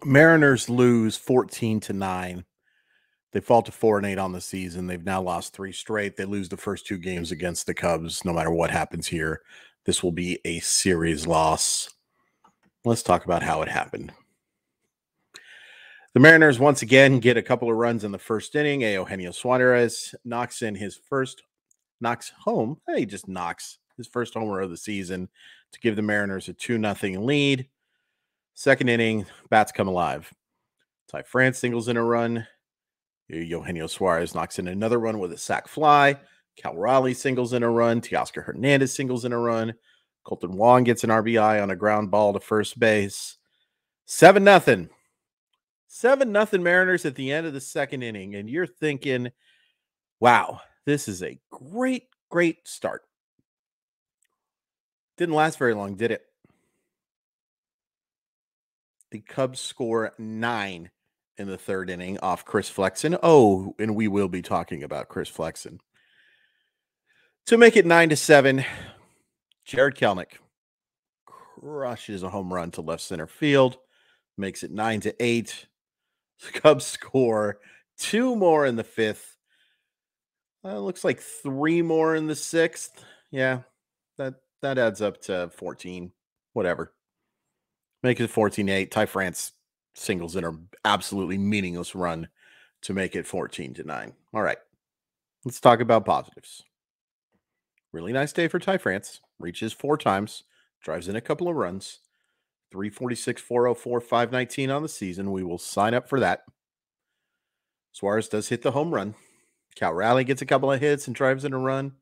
Mariners lose 14-9. They fall to 4-8 on the season. They've now lost 3 straight. They lose the first 2 games against the Cubs. No matter what happens here, this will be a series loss. Let's talk about how it happened. The Mariners once again get a couple of runs in the first inning. Eugenio Suarez knocks home. He just knocks his first homer of the season to give the Mariners a 2-0 lead. Second inning, bats come alive. Ty France singles in a run. Eugenio Suarez knocks in another run with a sac fly. Cal Raleigh singles in a run. Teoscar Hernandez singles in a run. Colton Wong gets an RBI on a ground ball to first base. 7-0. 7-0 Mariners at the end of the second inning. And you're thinking, wow, this is a great, great start. Didn't last very long, did it? The Cubs score 9 in the third inning off Chris Flexen. Oh, and we will be talking about Chris Flexen. To make it 9-7, Jared Kelenic crushes a home run to left center field, makes it 9-8. The Cubs score 2 more in the fifth. Looks like 3 more in the sixth. Yeah, that adds up to 14. Whatever. Make it 14-8. Ty France singles in an absolutely meaningless run to make it 14-9. All right. Let's talk about positives. Really nice day for Ty France. Reaches 4 times. Drives in a couple of runs. 346, 404, 519 on the season. We will sign up for that. Suarez does hit the home run. Cal Raleigh gets a couple of hits and drives in a run.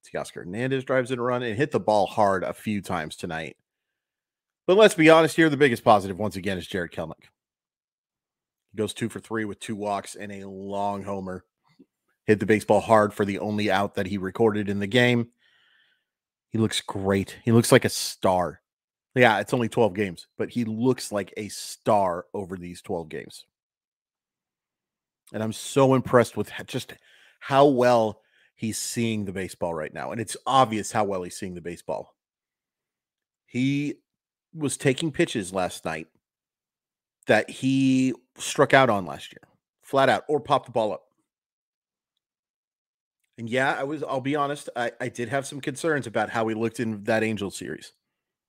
Teoscar Hernandez drives in a run and hit the ball hard a few times tonight. But let's be honest here, the biggest positive once again is Jared Kelenic. He goes 2 for 3 with 2 walks and a long homer. Hit the baseball hard for the only out that he recorded in the game. He looks great. He looks like a star. Yeah, it's only 12 games, but he looks like a star over these 12 games. And I'm so impressed with just how well he's seeing the baseball right now. And it's obvious how well he's seeing the baseball. He was taking pitches last night that he struck out on last year, flat out, or popped the ball up. And yeah, I'll be honest, I did have some concerns about how he looked in that Angels series.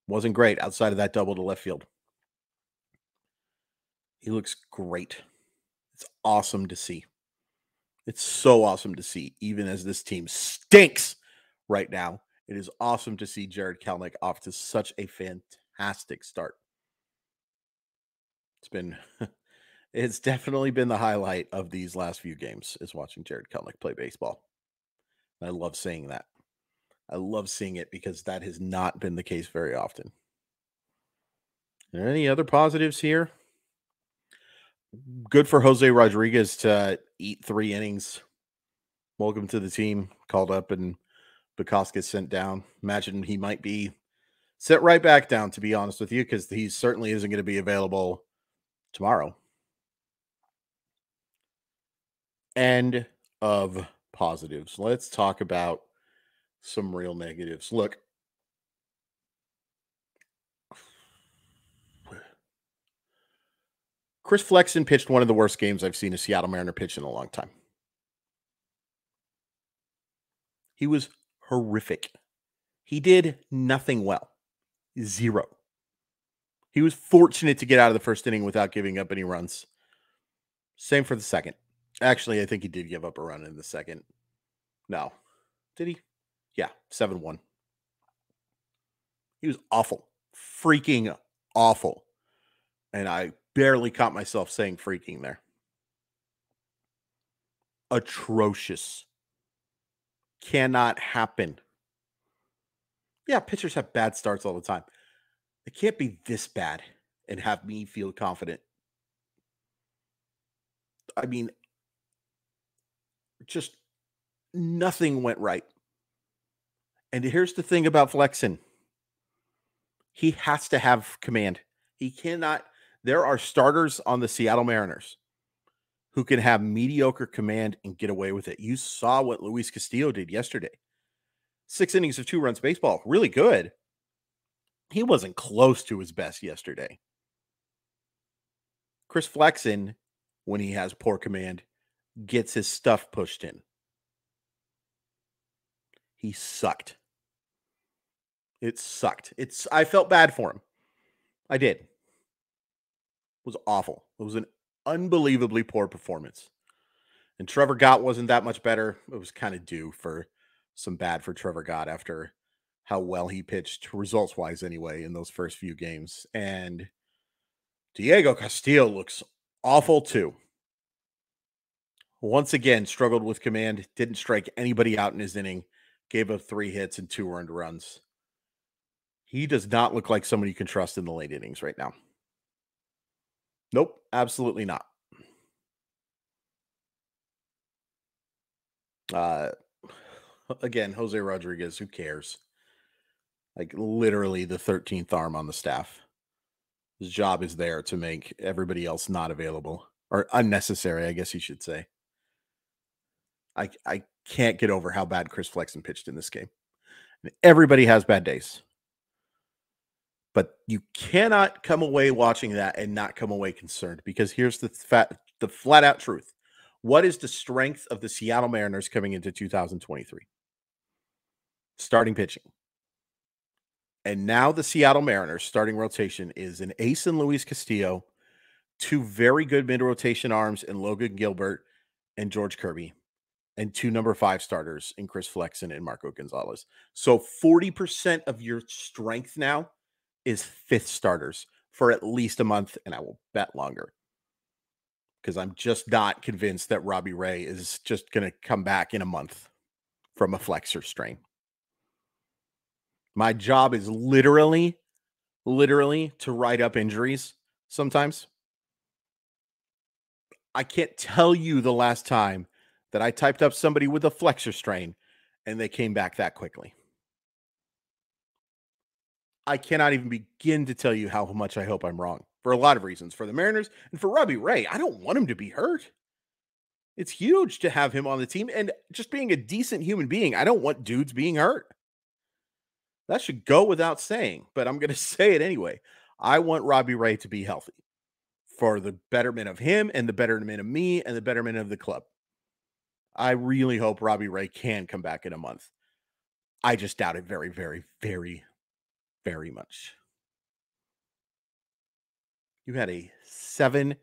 Wasn't great outside of that double to left field. He looks great. It's awesome to see. It's so awesome to see, even as this team stinks right now. It is awesome to see Jared Kelenic off to such a fantastic start. It's definitely been the highlight of these last few games is watching Jared Kelenic play baseball. And I love saying that. I love seeing it because that has not been the case very often. Are there any other positives here? Good for Jose Rodriguez to eat 3 innings. Welcome to the team. Called up and Bukowski's sent down. Imagine he might be set right back down, to be honest with you, because he certainly isn't going to be available tomorrow. End of positives. Let's talk about some real negatives. Look, Chris Flexen pitched one of the worst games I've seen a Seattle Mariner pitch in a long time. He was horrific. He did nothing well. 0. He was fortunate to get out of the first inning without giving up any runs. Same for the second. Actually, I think he did give up a run in the second. No. Did he? Yeah, 7-1. He was awful. Freaking awful. And I barely caught myself saying freaking there. Atrocious. Cannot happen. Yeah, pitchers have bad starts all the time. It can't be this bad and have me feel confident. I mean, just nothing went right. And here's the thing about Flexen. He has to have command. He cannot. There are starters on the Seattle Mariners who can have mediocre command and get away with it. You saw what Luis Castillo did yesterday. 6 innings of 2 runs baseball. Really good. He wasn't close to his best yesterday. Chris Flexen, when he has poor command, gets his stuff pushed in. He sucked. It sucked. I felt bad for him. I did. It was awful. It was an unbelievably poor performance. And Trevor Gott wasn't that much better. It was kind of due for some bad for Trevor Gott after how well he pitched, results wise anyway, in those first few games. And Diego Castillo looks awful too. Once again, struggled with command, didn't strike anybody out in his inning, gave up 3 hits and 2 earned runs. He does not look like somebody you can trust in the late innings right now. Nope, absolutely not. Again, Jose Rodriguez, who cares? Like literally the 13th arm on the staff. His job is there to make everybody else not available or unnecessary, I guess you should say. I can't get over how bad Chris Flexen pitched in this game. Everybody has bad days. But you cannot come away watching that and not come away concerned, because here's the flat out truth. What is the strength of the Seattle Mariners coming into 2023? Starting pitching. And now the Seattle Mariners starting rotation is an ace in Luis Castillo, 2 very good mid-rotation arms in Logan Gilbert and George Kirby, and 2 number 5 starters in Chris Flexen and Marco Gonzalez. So 40% of your strength now is 5th starters for at least a month, and I will bet longer. Because I'm just not convinced that Robbie Ray is just going to come back in a month from a flexor strain. My job is literally to write up injuries sometimes. I can't tell you the last time that I typed up somebody with a flexor strain and they came back that quickly. I cannot even begin to tell you how much I hope I'm wrong for a lot of reasons. For the Mariners and for Robbie Ray, I don't want him to be hurt. It's huge to have him on the team, and just being a decent human being, I don't want dudes being hurt. That should go without saying, but I'm going to say it anyway. I want Robbie Ray to be healthy for the betterment of him and the betterment of me and the betterment of the club. I really hope Robbie Ray can come back in a month. I just doubt it very, very, very, very much. You had a 7-0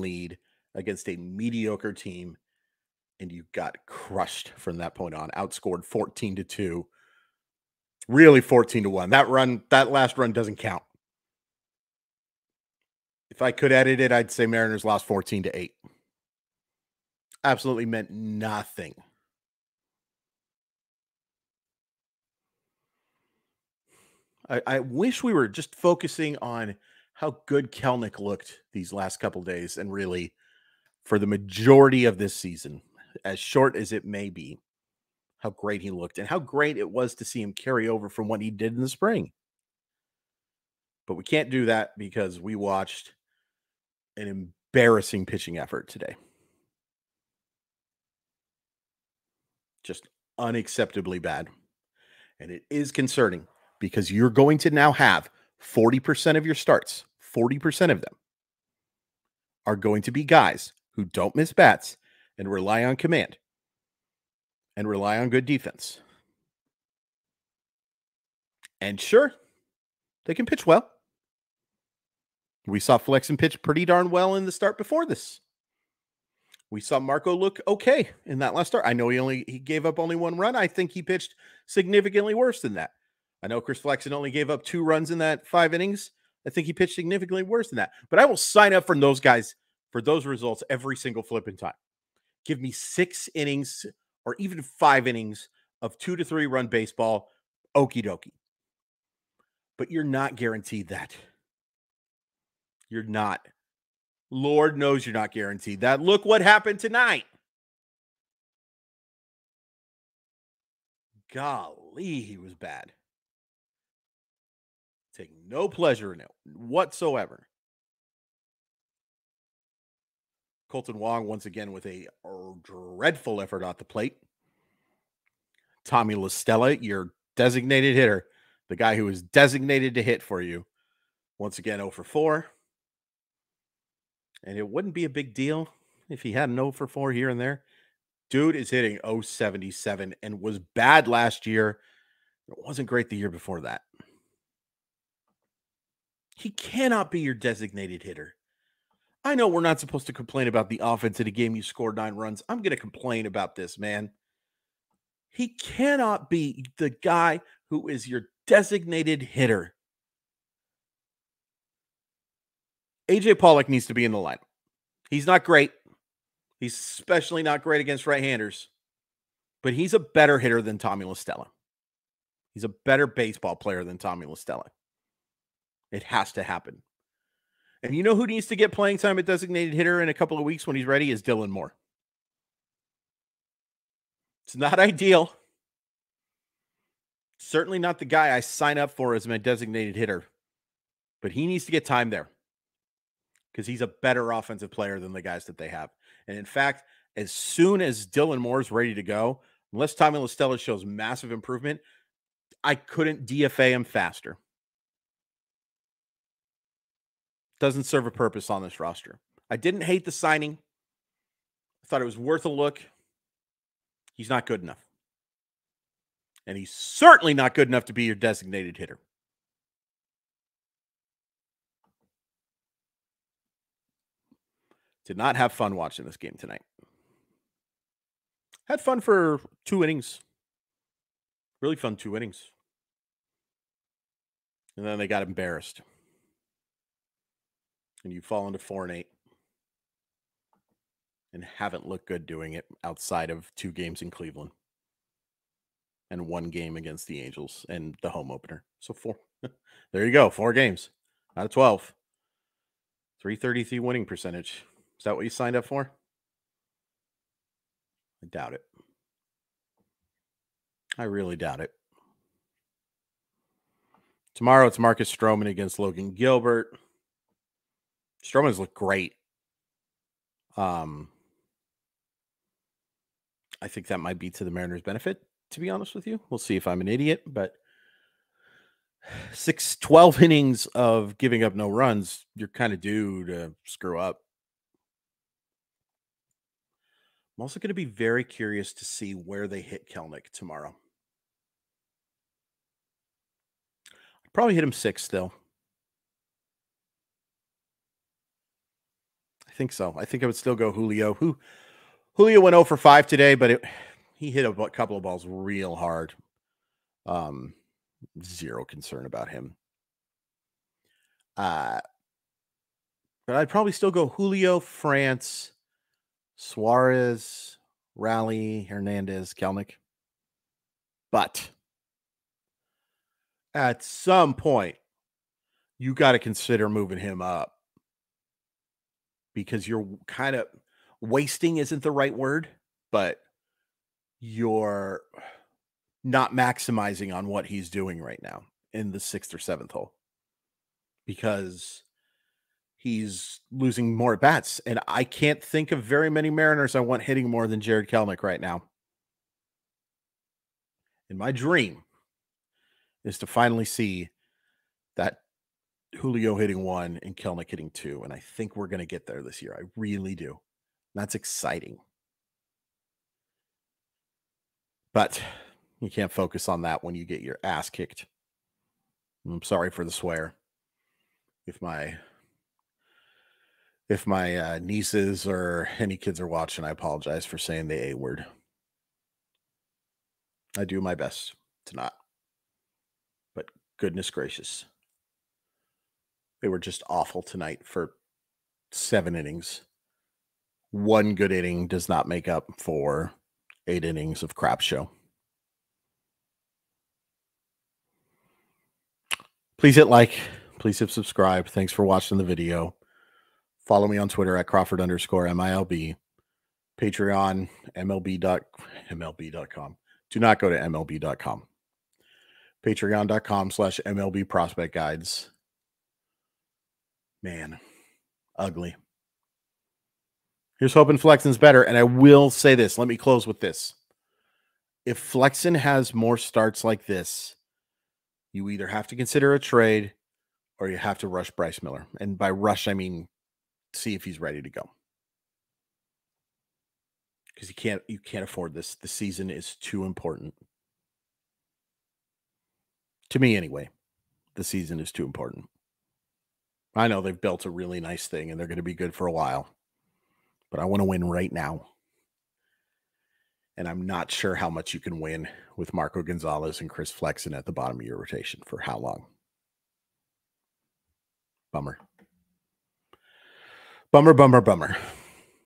lead against a mediocre team, and you got crushed from that point on. Outscored 14-2. Really 14-1. That last run doesn't count. If I could edit it, I'd say Mariners lost 14-8. Absolutely meant nothing. I wish we were just focusing on how good Kelenic looked these last couple days, and really for the majority of this season, as short as it may be, how great he looked and how great it was to see him carry over from what he did in the spring. But we can't do that because we watched an embarrassing pitching effort today. Just unacceptably bad. And it is concerning because you're going to now have 40% of your starts, 40% of them are going to be guys who don't miss bats and rely on command and rely on good defense. And sure, they can pitch well. We saw Flexen pitch pretty darn well in the start before this. We saw Marco look okay in that last start. I know he gave up only 1 run. I think he pitched significantly worse than that. I know Chris Flexen only gave up 2 runs in that 5 innings. I think he pitched significantly worse than that. But I will sign up for those guys for those results every single flipping time. Give me 6 innings or even 5 innings of 2 to 3 run baseball. Okie dokie. But you're not guaranteed that. You're not. Lord knows you're not guaranteed that. Look what happened tonight. Golly, he was bad. Take no pleasure in it whatsoever. Colton Wong once again with a dreadful effort at the plate. Tommy LaStella, your designated hitter, the guy who is designated to hit for you, once again 0 for 4. and it wouldn't be a big deal if he had an 0 for 4 here and there. Dude is hitting 077 and was bad last year. It wasn't great the year before that. He cannot be your designated hitter. I know we're not supposed to complain about the offense in a game you scored 9 runs. I'm going to complain about this, man. He cannot be the guy who is your designated hitter. AJ Pollock needs to be in the lineup. He's not great. He's especially not great against right-handers. But he's a better hitter than Tommy La Stella. He's a better baseball player than Tommy La Stella. It has to happen. And you know who needs to get playing time at designated hitter in a couple of weeks when he's ready is Dylan Moore. It's not ideal. Certainly not the guy I sign up for as my designated hitter. But he needs to get time there because he's a better offensive player than the guys that they have. And in fact, as soon as Dylan Moore is ready to go, unless Tommy La Stella shows massive improvement, I couldn't DFA him faster. Doesn't serve a purpose on this roster. I didn't hate the signing. I thought it was worth a look. He's not good enough. And he's certainly not good enough to be your designated hitter. Did not have fun watching this game tonight. Had fun for 2 innings. Really fun 2 innings. And then they got embarrassed. And you fall into 4-8. And haven't looked good doing it outside of 2 games in Cleveland. And 1 game against the Angels and the home opener. So 4. There you go. 4 games out of 12. 333 winning percentage. Is that what you signed up for? I doubt it. I really doubt it. Tomorrow it's Marcus Stroman against Logan Gilbert. Stroman's looked great. I think that might be to the Mariners' benefit, to be honest with you. We'll see if I'm an idiot, but 12 innings of giving up no runs, you're kind of due to screw up. I'm also going to be very curious to see where they hit Kelenic tomorrow. I'd probably hit him 6 still. I think so. I think I would still go Julio. Julio went 0 for 5 today, but he hit a couple of balls real hard. Zero concern about him. But I'd probably still go Julio, France, Suarez, Raleigh, Hernandez, Kelenic. But at some point, you got to consider moving him up because you're kind of wasting isn't the right word, but you're not maximizing on what he's doing right now in the 6th or 7th hole because he's losing more at bats. And I can't think of very many Mariners I want hitting more than Jared Kelenic right now. And my dream is to finally see that Julio hitting 1 and Kelenic hitting 2. And I think we're going to get there this year. I really do. That's exciting. But you can't focus on that when you get your ass kicked. I'm sorry for the swear. If my nieces or any kids are watching, I apologize for saying the A word. I do my best to not. But goodness gracious. They were just awful tonight for 7 innings. 1 good inning does not make up for 8 innings of crap show. Please hit like. Please hit subscribe. Thanks for watching the video. Follow me on Twitter at Crawford_MILB. Patreon, MLB.com. Do not go to MLB.com. Patreon.com/MLB Prospect Guides. Man, ugly. Here's hoping Flexen's better. And I will say this. Let me close with this. If Flexen has more starts like this, you either have to consider a trade or you have to rush Bryce Miller. And by rush, I mean see if he's ready to go. Because you can't afford this. The season is too important. To me anyway. The season is too important. I know they've built a really nice thing and they're going to be good for a while. But I want to win right now. And I'm not sure how much you can win with Marco Gonzalez and Chris Flexen at the bottom of your rotation for how long. Bummer. Bummer, bummer, bummer.